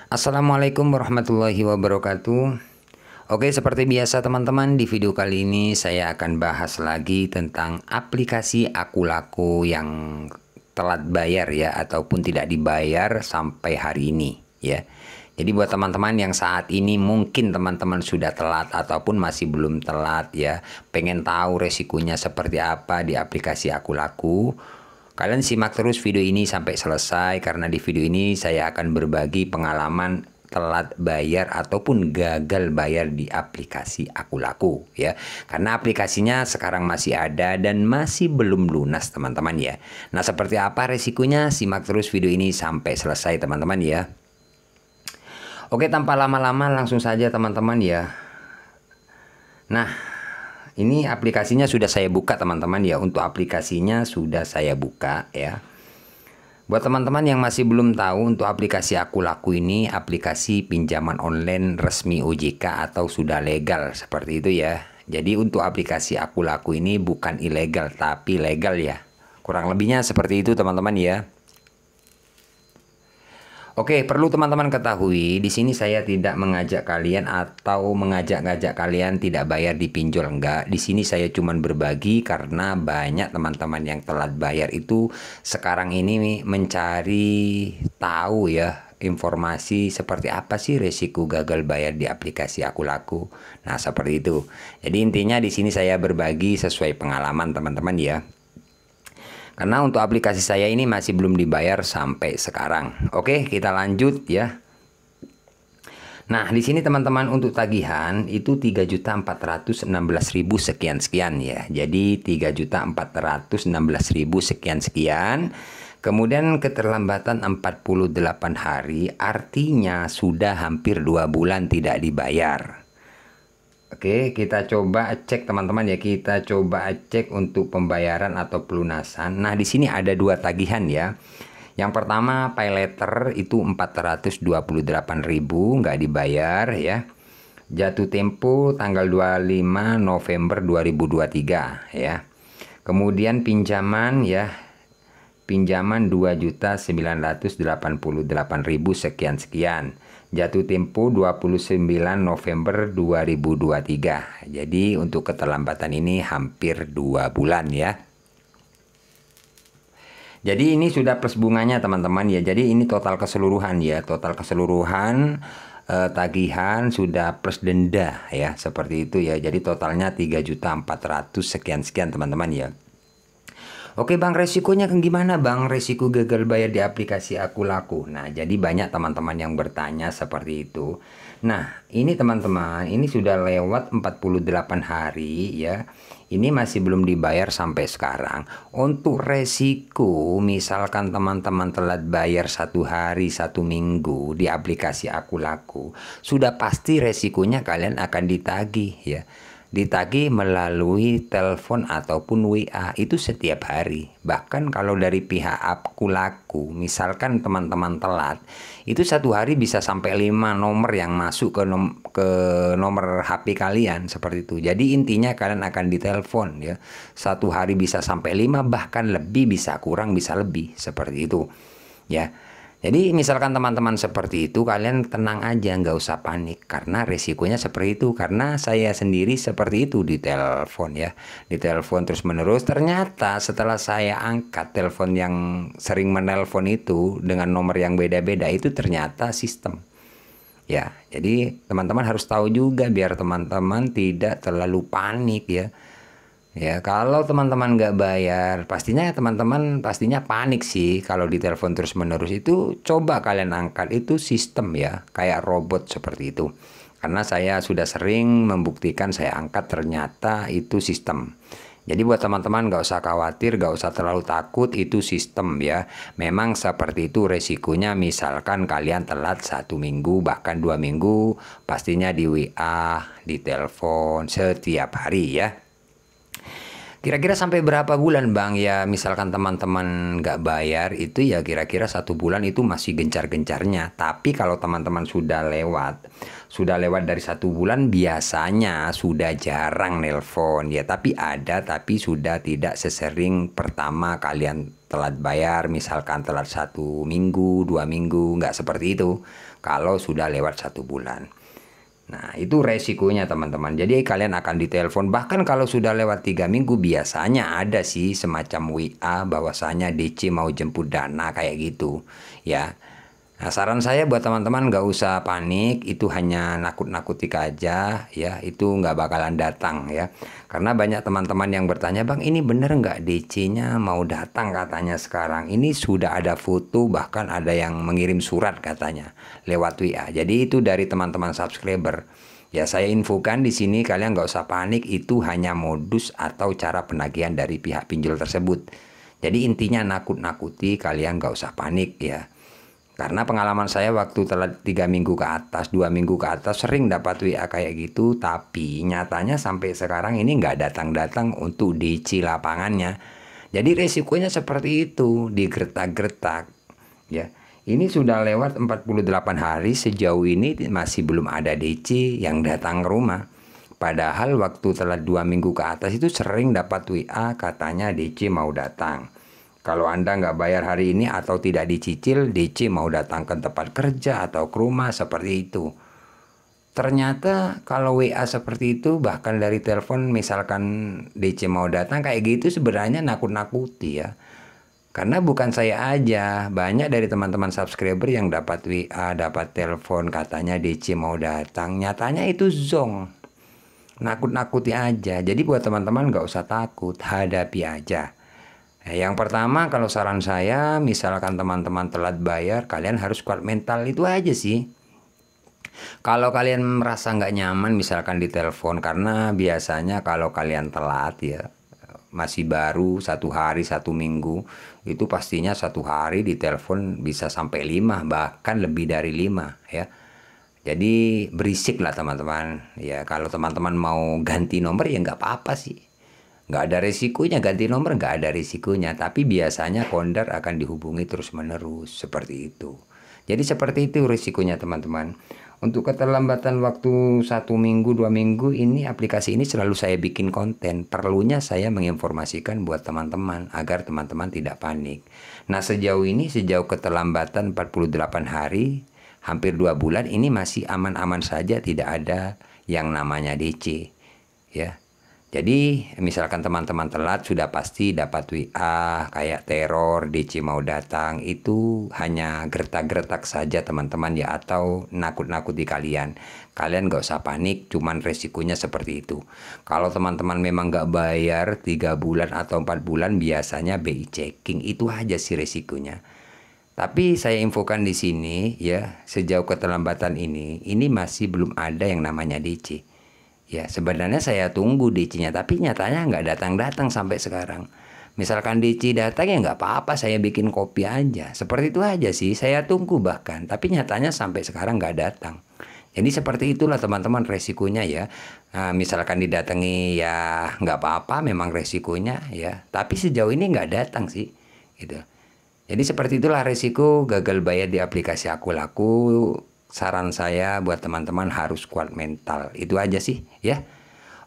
Assalamualaikum warahmatullahi wabarakatuh. Oke, seperti biasa teman-teman, di video kali ini saya akan bahas lagi tentang aplikasi Akulaku yang telat bayar ya, ataupun tidak dibayar sampai hari ini ya. Jadi buat teman-teman yang saat ini mungkin teman-teman sudah telat ataupun masih belum telat ya, pengen tahu resikonya seperti apa di aplikasi Akulaku, kalian simak terus video ini sampai selesai, karena di video ini saya akan berbagi pengalaman telat bayar ataupun gagal bayar di aplikasi Akulaku ya. Karena aplikasinya sekarang masih ada dan masih belum lunas teman-teman ya. Nah, seperti apa resikonya? Simak terus video ini sampai selesai teman-teman ya. Oke, tanpa lama-lama langsung saja teman-teman ya. Nah, ini aplikasinya sudah saya buka teman-teman ya. Untuk aplikasinya sudah saya buka ya. Buat teman-teman yang masih belum tahu, untuk aplikasi Akulaku ini aplikasi pinjaman online resmi OJK atau sudah legal seperti itu ya. Jadi untuk aplikasi Akulaku ini bukan ilegal tapi legal ya. Kurang lebihnya seperti itu teman-teman ya. Oke, perlu teman-teman ketahui, di sini saya tidak mengajak kalian atau mengajak-ngajak kalian tidak bayar di pinjol, enggak. Di sini saya cuma berbagi karena banyak teman-teman yang telat bayar itu sekarang ini mencari tahu ya, informasi seperti apa sih resiko gagal bayar di aplikasi Akulaku. Nah, seperti itu. Jadi intinya di sini saya berbagi sesuai pengalaman teman-teman ya. Karena untuk aplikasi saya ini masih belum dibayar sampai sekarang. Oke, kita lanjut ya. Nah, di sini teman-teman untuk tagihan itu 3.416.000 sekian-sekian ya. Jadi 3.416.000 sekian-sekian. Kemudian keterlambatan 48 hari, artinya sudah hampir 2 bulan tidak dibayar. Oke, kita coba cek teman-teman ya. Kita coba cek untuk pembayaran atau pelunasan. Nah, di sini ada 2 tagihan ya. Yang pertama pay letter itu 428.000 nggak dibayar ya. Jatuh tempo tanggal 25 November 2023 ya. Kemudian pinjaman ya. Pinjaman 2.988.000 sekian-sekian. Jatuh tempo 29 November 2023. Jadi untuk keterlambatan ini hampir 2 bulan ya. Jadi ini sudah plus bunganya teman-teman ya. Jadi ini total keseluruhan ya. Total keseluruhan tagihan sudah plus denda ya. Seperti itu ya. Jadi totalnya 3.400 sekian-sekian teman-teman ya. Oke bang, resikonya gimana bang? Resiko gagal bayar di aplikasi Akulaku. Nah, jadi banyak teman-teman yang bertanya seperti itu. Nah, ini teman-teman, ini sudah lewat 48 hari ya. Ini masih belum dibayar sampai sekarang. Untuk resiko, misalkan teman-teman telat bayar 1 hari, 1 minggu di aplikasi Akulaku, sudah pasti resikonya kalian akan ditagih ya. Ditagih melalui telepon ataupun WA itu setiap hari. Bahkan kalau dari pihak Akulaku, misalkan teman-teman telat, itu 1 hari bisa sampai 5 nomor yang masuk ke nomor HP kalian seperti itu. Jadi intinya kalian akan ditelepon ya. 1 hari bisa sampai 5, bahkan lebih, bisa kurang, bisa lebih seperti itu ya. Jadi misalkan teman-teman seperti itu, kalian tenang aja, nggak usah panik, karena resikonya seperti itu. Karena saya sendiri seperti itu, di telepon ya, di telepon terus menerus. Ternyata setelah saya angkat telepon yang sering menelpon itu dengan nomor yang beda-beda, itu ternyata sistem ya. Jadi teman-teman harus tahu juga biar teman-teman tidak terlalu panik ya. Ya, kalau teman-teman nggak bayar, pastinya teman-teman pastinya panik sih. Kalau ditelepon terus-menerus itu, coba kalian angkat, itu sistem ya, kayak robot seperti itu. Karena saya sudah sering membuktikan, saya angkat ternyata itu sistem. Jadi buat teman-teman nggak usah khawatir, nggak usah terlalu takut, itu sistem ya. Memang seperti itu resikonya, misalkan kalian telat 1 minggu, bahkan 2 minggu, pastinya di WA, di telepon setiap hari ya. Kira-kira sampai berapa bulan bang ya, misalkan teman-teman nggak bayar itu ya, kira-kira 1 bulan itu masih gencar-gencarnya. Tapi kalau teman-teman sudah lewat dari 1 bulan, biasanya sudah jarang nelpon ya. Tapi ada, tapi sudah tidak sesering pertama kalian telat bayar, misalkan telat 1 minggu, 2 minggu, nggak seperti itu. Kalau sudah lewat 1 bulan. Nah, itu resikonya teman-teman. Jadi kalian akan ditelepon. Bahkan kalau sudah lewat 3 minggu, biasanya ada sih semacam WA bahwasanya DC mau jemput dana kayak gitu. Ya. Nah, saran saya buat teman-teman nggak usah panik. Itu hanya nakut-nakuti aja. Ya, itu nggak bakalan datang ya. Karena banyak teman-teman yang bertanya, Bang, ini bener nggak DC-nya mau datang katanya sekarang. Ini sudah ada foto, bahkan ada yang mengirim surat katanya lewat WA. Jadi itu dari teman-teman subscriber. Ya, saya infokan di sini, kalian nggak usah panik. Itu hanya modus atau cara penagihan dari pihak pinjol tersebut. Jadi intinya nakut-nakuti, kalian nggak usah panik ya. Karena pengalaman saya waktu telat 3 minggu ke atas, 2 minggu ke atas sering dapat WA kayak gitu, tapi nyatanya sampai sekarang ini nggak datang-datang untuk DC lapangannya. Jadi resikonya seperti itu, digertak-gertak. Ya, ini sudah lewat 48 hari, sejauh ini masih belum ada DC yang datang ke rumah. Padahal waktu telat 2 minggu ke atas itu sering dapat WA katanya DC mau datang. Kalau Anda nggak bayar hari ini atau tidak dicicil, DC mau datang ke tempat kerja atau ke rumah seperti itu. Ternyata kalau WA seperti itu, bahkan dari telepon misalkan DC mau datang kayak gitu, sebenarnya nakut-nakuti ya. Karena bukan saya aja, banyak dari teman-teman subscriber yang dapat WA, dapat telepon katanya DC mau datang. Nyatanya itu zong. Nakut-nakuti aja. Jadi buat teman-teman nggak usah takut, hadapi aja. Yang pertama, kalau saran saya, misalkan teman-teman telat bayar, kalian harus kuat mental, itu aja sih. Kalau kalian merasa nggak nyaman, misalkan ditelepon, karena biasanya kalau kalian telat ya, masih baru 1 hari, 1 minggu, itu pastinya 1 hari ditelepon bisa sampai 5, bahkan lebih dari 5 ya. Jadi berisik lah teman-teman. Ya kalau teman-teman mau ganti nomor ya nggak apa-apa sih. Nggak ada resikonya, ganti nomor nggak ada resikonya, tapi biasanya kondar akan dihubungi terus-menerus, seperti itu. Jadi seperti itu resikonya teman-teman. Untuk keterlambatan waktu 1 minggu, 2 minggu, ini aplikasi ini selalu saya bikin konten. Perlunya saya menginformasikan buat teman-teman, agar teman-teman tidak panik. Nah sejauh ini, sejauh keterlambatan 48 hari, hampir 2 bulan, ini masih aman-aman saja, tidak ada yang namanya DC. Ya. Jadi misalkan teman-teman telat, sudah pasti dapat WA kayak teror, DC mau datang, itu hanya gertak-gertak saja teman-teman ya, atau nakut-nakuti kalian. Kalian gak usah panik, cuman resikonya seperti itu. Kalau teman-teman memang gak bayar 3 bulan atau 4 bulan, biasanya BI checking, itu aja sih resikonya. Tapi saya infokan di sini ya, sejauh keterlambatan ini masih belum ada yang namanya DC. Ya sebenarnya saya tunggu DC-nya, tapi nyatanya nggak datang-datang sampai sekarang. Misalkan DC datang ya nggak apa-apa, saya bikin kopi aja. Seperti itu aja sih, saya tunggu bahkan. Tapi nyatanya sampai sekarang nggak datang. Jadi seperti itulah teman-teman resikonya ya. Nah, misalkan didatangi ya nggak apa-apa, memang resikonya ya. Tapi sejauh ini nggak datang sih, gitu. Jadi seperti itulah resiko gagal bayar di aplikasi Aku Laku. Saran saya buat teman-teman harus kuat mental. Itu aja sih ya.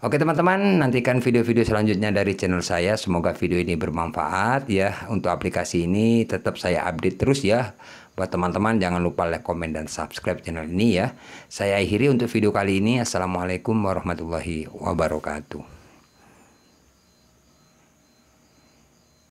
Oke teman-teman, nantikan video-video selanjutnya dari channel saya. Semoga video ini bermanfaat ya. Untuk aplikasi ini tetap saya update terus ya. Buat teman-teman jangan lupa like, komen, dan subscribe channel ini ya. Saya akhiri untuk video kali ini. Assalamualaikum warahmatullahi wabarakatuh.